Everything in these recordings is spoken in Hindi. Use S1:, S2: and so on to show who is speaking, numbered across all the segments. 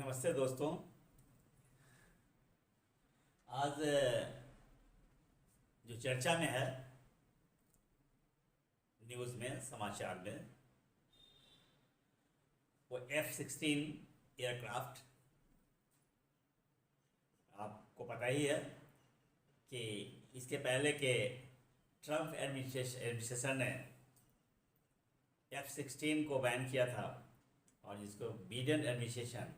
S1: नमस्ते दोस्तों। आज जो चर्चा में है न्यूज़ में, समाचार में, वो F-16 एयरक्राफ्ट। आपको पता ही है कि इसके पहले के ट्रम्प एडमिनिस्ट्रेशन ने F-16 को बैन किया था और जिसको Biden administration,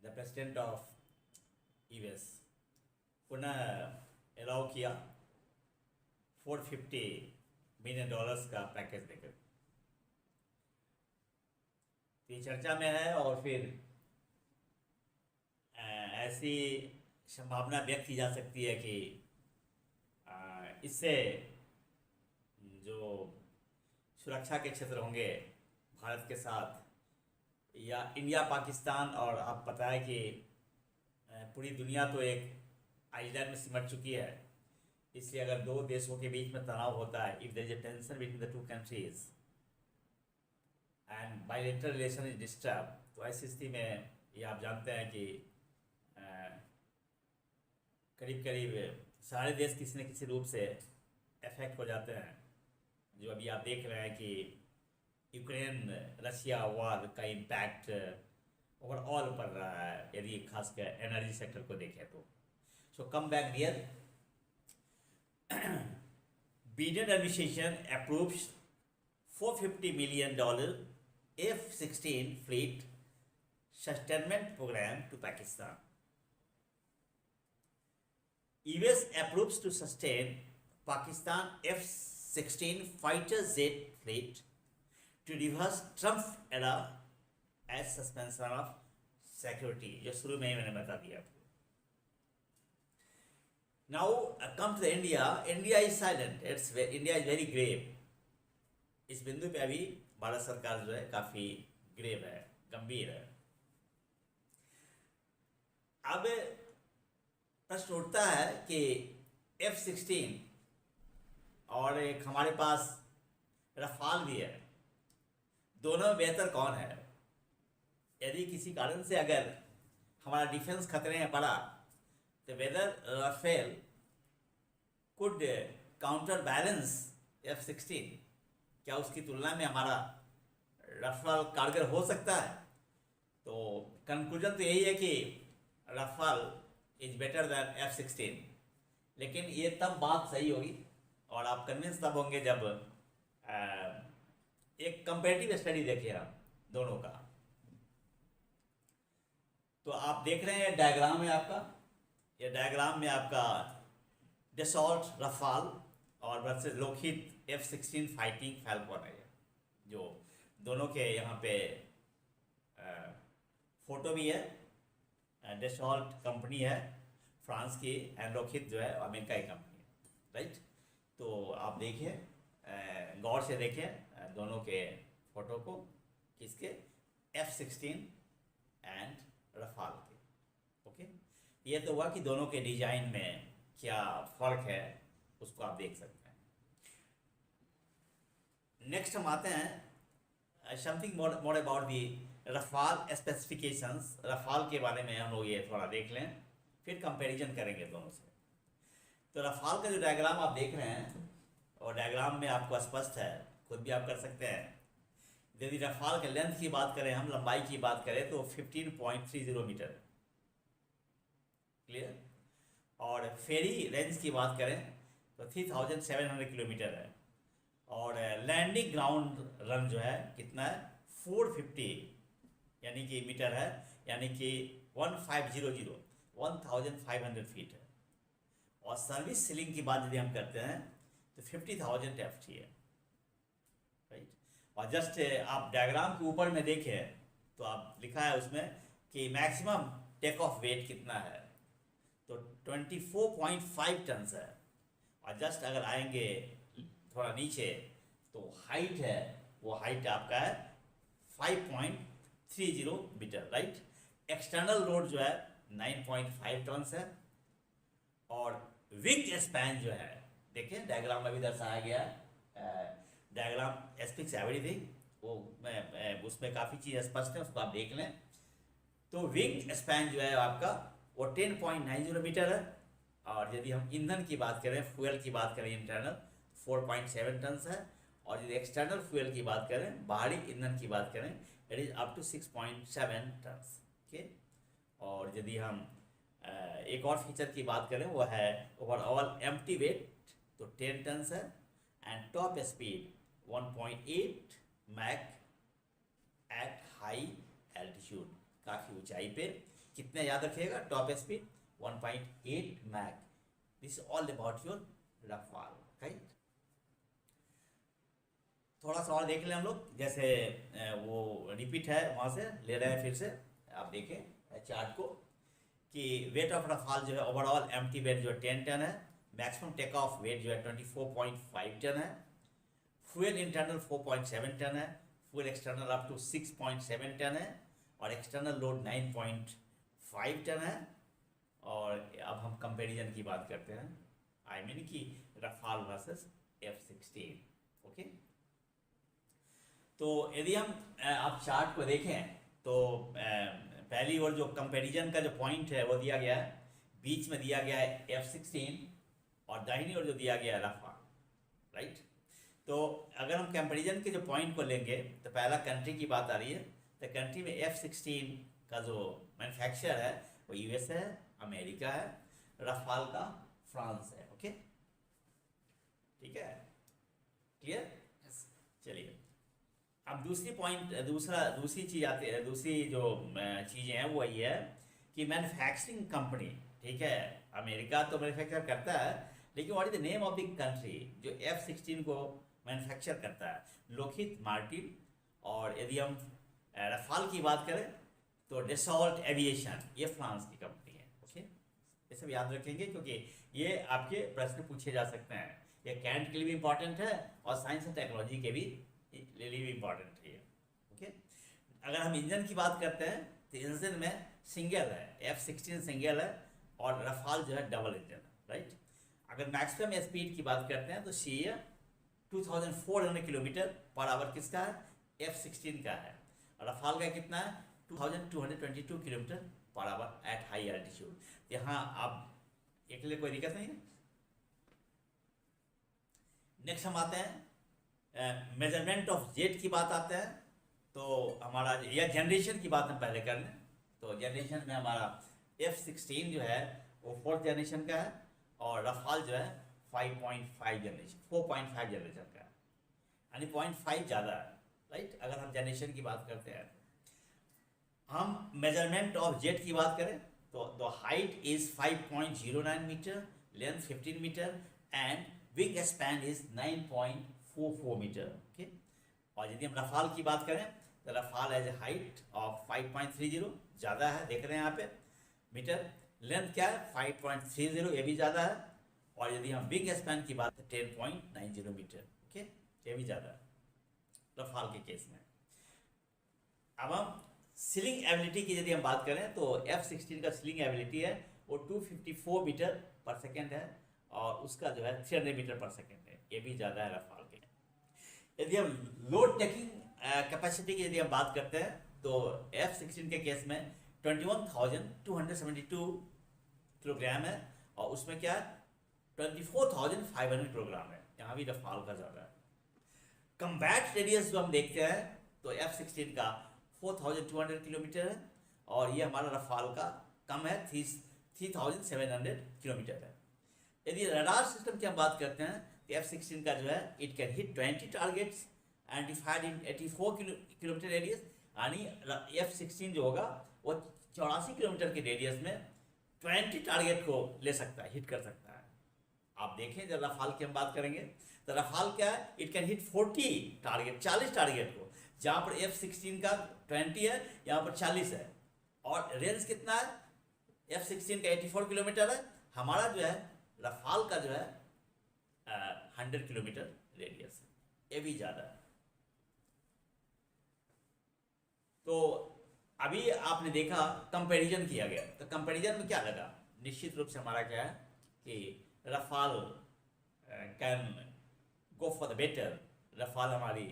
S1: the president of US, पुनः अलाउ किया $450 मिलियन का पैकेज देकर। ये चर्चा में है और फिर ऐसी संभावना व्यक्त की जा सकती है कि इससे जो सुरक्षा के क्षेत्र होंगे भारत के साथ या इंडिया पाकिस्तान, और आप पता है कि पूरी दुनिया तो एक आइलैंड में सिमट चुकी है, इसलिए अगर दो देशों के बीच में तनाव होता है, if there is a tension between the two countries and bilateral relation is disturb, तो ऐसी स्थिति में ये आप जानते हैं कि करीब करीब सारे देश किसी न किसी रूप से अफेक्ट हो जाते हैं। जो अभी आप देख रहे हैं कि यूक्रेन रशिया वॉर का इम्पैक्ट ओवरऑल पड़ रहा है, यदि खासकर एनर्जी सेक्टर को देखें तो। So come back here, Biden administration approves $450 million F-16 fleet sustainment program to Pakistan. US approves to sustain Pakistan F-16 fighter jet fleet to reverse Trump era as suspension of security, जो शुरू में ही मैंने बता दिया आपको। Now come to the India. India is silent. India is very grave. इस बिंदु पे अभी भारत सरकार जो है काफी ग्रेव है, गंभीर है। अब प्रश्न उठता है कि F-16 और एक हमारे पास रफाल भी है, दोनों में बेहतर कौन है? यदि किसी कारण से अगर हमारा डिफेंस खतरे में पड़ा तो whether Rafale could counter balance F-16, क्या उसकी तुलना में हमारा रफाल कारगर हो सकता है? तो कंक्लूजन तो यही है कि Rafale is better than F-16, लेकिन ये तब बात सही होगी और आप कन्विंस तब होंगे जब एक कंपेरेटिव स्टडी देखें आप दोनों का। तो आप देख रहे हैं डायग्राम में आपका, ये डायग्राम में आपका डसॉल्ट रफाल और वर्सेस लोकहित F-16 फाइटिंग फैल्कन है, जो दोनों के यहाँ पे फोटो भी है। डसॉल्ट कंपनी है फ्रांस की एंड लोकहित जो है अमेरिका की कंपनी है, राइट। तो आप देखिए, गौर से देखिए दोनों के फोटो को, किसके? F-16 एंड रफाल के। ओके, ये तो हुआ कि दोनों के डिजाइन में क्या फर्क है उसको आप देख सकते हैं। नेक्स्ट हम आते हैं something more about the Rafale specifications. Rafale के बारे में हम लोग ये थोड़ा देख लें, फिर कंपैरिजन करेंगे दोनों से। तो रफाल का जो डायग्राम आप देख रहे हैं, और डायग्राम में आपको स्पष्ट है, खुद भी आप कर सकते हैं। यदि रफाल के लेंथ की बात करें, हम लंबाई की बात करें तो 15.30 मीटर, क्लियर। और फेरी रेंज की बात करें तो 3700 किलोमीटर है। और लैंडिंग ग्राउंड रन जो है कितना है? 450 यानी कि मीटर है, यानी कि 1500 फीट है। और सर्विस सीलिंग की बात यदि हम करते हैं तो 50,000 FT है, राइट। और जस्ट आप डायग्राम के ऊपर में देखें तो आप लिखा है उसमें कि मैक्सिमम टेक ऑफ वेट कितना है, तो 24.5 टन है। और जस्ट अगर आएंगे थोड़ा नीचे तो हाइट है, वो हाइट आपका है 5.30 मीटर, राइट। एक्सटर्नल लोड जो है 9.5 टन है। और विंग स्पैन जो है, देखिए डायग्राम में भी दर्शाया गया है, डायग्राम स्पीक्स एवरीथिंग। वो मैं उसमें काफ़ी चीज़ स्पष्ट है, उसको आप देख लें। तो विंग स्पैन जो है आपका वो 10.90 मीटर है। और यदि हम ईंधन की बात करें, फ्यूल की बात करें इंटरनल, 4.7 टन है। और यदि एक्सटर्नल फ्यूल की बात करें, बाहरी ईंधन की बात करें, it is up to 6.7 ton. Okay. और यदि हम एक और फीचर की बात करें, वो है ओवरऑल एम्प्टी वेट, तो 10 टन है। And top speed 1.8 Mach at high altitude, काफ़ी ऊंचाई पे। कितने याद रखिएगा, top speed 1.8 Mach. This all about your Rafale, right. थोड़ा सा और देख लें हम लोग, जैसे वो रिपीट है, वहाँ से ले रहे हैं फिर से। आप देखें चार्ट को कि वेट ऑफ रफाल जो है, ओवरऑल एम्प्टी वेट जो है 10 टन है। मैक्सिमम टेक ऑफ वेट जो है 24.5 टन है। फ्यूल इंटरनल 4.7 टन है। Fuel external up to 6.7 ton है। और एक्सटर्नल लोड 9.5 टन है। और अब हम कंपैरिजन की बात करते हैं, आई मीन कि रफाल वर्सेस F-16। ओके। तो यदि हम आप चार्ट को देखें तो पहली ओर जो कंपैरिजन का जो पॉइंट है वो दिया गया है, बीच में दिया गया है F-16 और दाहिनी ओर जो दिया गया है रफाल, राइट। तो अगर हम कंपैरिजन के जो पॉइंट को लेंगे तो पहला कंट्री की बात आ रही है। तो कंट्री में F-16 का जो मैन्युफैक्चर है वो US है, अमेरिका है। रफाल का फ्रांस है। ओके, ठीक है, क्लियर। चलिए अब दूसरी चीज़ आती है। दूसरी जो चीज़ें हैं वो ये है कि मैन्युफैक्चरिंग कंपनी, ठीक है, अमेरिका तो मैन्युफैक्चर करता है, लेकिन what is the name of the country जो F-16 को मैन्युफैक्चर करता है? लोकहित मार्टिन। और यदि हम रफाल की बात करें तो डसॉल्ट एविएशन, ये फ्रांस की कंपनी है। ओके, ये सब याद रखेंगे क्योंकि ये आपके प्रश्न पूछे जा सकते हैं। ये कैंट के लिए भी इंपॉर्टेंट है और साइंस एंड टेक्नोलॉजी के भी लिए भी इंपॉर्टेंट है। ओके, अगर हम इंजन की बात करते हैं तो इंजन में सिंगल है, F-16 सिंगल है और रफाल जो है डबल इंजन है, राइट। अगर मैक्सिमम स्पीड की बात करते हैं तो सी 2400 किलोमीटर पर आवर किसका है? F-16 का है। और रफाल का कितना है? 2222 kilometre per hour eight high altitude. यहाँ आप एक लिए कोई दिक्कत नहीं है। नेक्स्ट हम आते हैं मेजरमेंट ऑफ जेट की बात आते हैं। तो हमारा या जनरेशन की बात हम पहले कर लें। तो जनरेशन में हमारा F-16 जो है वो 4th जनरेशन का है और रफाल जो है 4.5 जनरेशन का है, यानी 0.5 ज़्यादा है, राइट। अगर हम जनरेशन की बात करते हैं, हम मेजरमेंट ऑफ जेट की बात करें तो the height is 5.09 metre, length 15 metre and wing span is 9.44 metre. Okay, और यदि हम रफाल की बात करें तो Rafale has a height of 5.30, ज़्यादा है, देख रहे हैं यहाँ पे मीटर। लेंथ क्या है? 5.30, ये भी ज़्यादा है। और यदि हम विंग स्पैन की बात 10.90 मीटर, ओके, ये भी ज़्यादा है रफाल के केस में। अब हम सीलिंग एबिलिटी की यदि हम बात करें तो F-16 का सीलिंग एबिलिटी है वो 254 मीटर पर सेकेंड है और उसका जो है 300 मीटर पर सेकेंड है, ये भी ज़्यादा है रफाल के। यदि हम लोड टेकिंग कैपेसिटी की यदि हम बात करते हैं तो F-16 के केस में 21,272 किलोग्राम है और उसमें क्या है 24,500 किलोग्राम है, यहाँ भी रफाल का ज़्यादा है। कम्बैट रेडियस जो हम देखते हैं तो F-16 का 4,200 किलोमीटर है और ये हमारा रफाल का कम है, 3,700 किलोमीटर है। यदि रडार सिस्टम की हम बात करते हैं तो F-16 का जो है it can hit 20 targets and डिफाइड in 84 kilometre radius, यानी F-16 जो होगा वो 84 किलोमीटर के रेडियस में 20 टारगेट को ले सकता है, हिट कर सकता है। आप देखें जब रफाल की हम बात करेंगे तो रफाल क्या है, it can hit 40 target, 40 target को, जहाँ पर F-16 का 20 है, यहाँ पर 40 है। और रेंज कितना है? F-16 का 84 किलोमीटर है, हमारा जो है रफाल का जो है 100 किलोमीटर रेडियस है, ये भी ज़्यादा है। तो अभी आपने देखा कंपैरिजन किया गया, तो कंपैरिजन में क्या लगा? निश्चित रूप से हमारा क्या है कि Rafale can go for the better, Rafale हमारी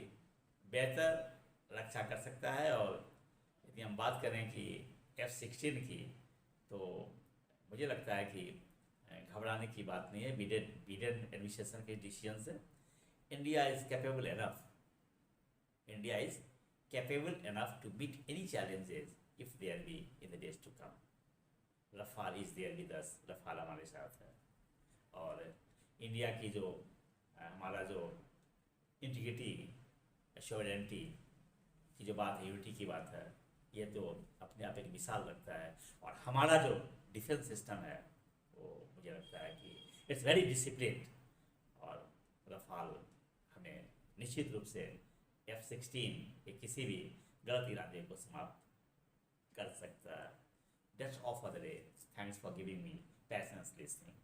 S1: बेहतर रक्षा कर सकता है। और यदि हम बात करें कि F-16 की, तो मुझे लगता है कि घबराने की बात नहीं है। बिडेन एडमिनिस्ट्रेशन के डिसीजन से India is capable enough, India is capable enough to beat any challenges if there be in the days to come. Rafale is there with us, Rafale हमारे साथ है। और इंडिया की जो हमारा जो इंटीग्रिटी, एश्योरेंटी की जो बात है, यूनिटी की बात है, ये तो अपने आप एक मिसाल रखता है। और हमारा जो डिफेंस सिस्टम है वो मुझे लगता है कि इट्स वेरी डिसिप्लिन। और रफाल हमें निश्चित रूप से F-16 के किसी भी गलत इरादे को समाप्त कर सकता है। That's all for the day. Thanks for giving me patience listening.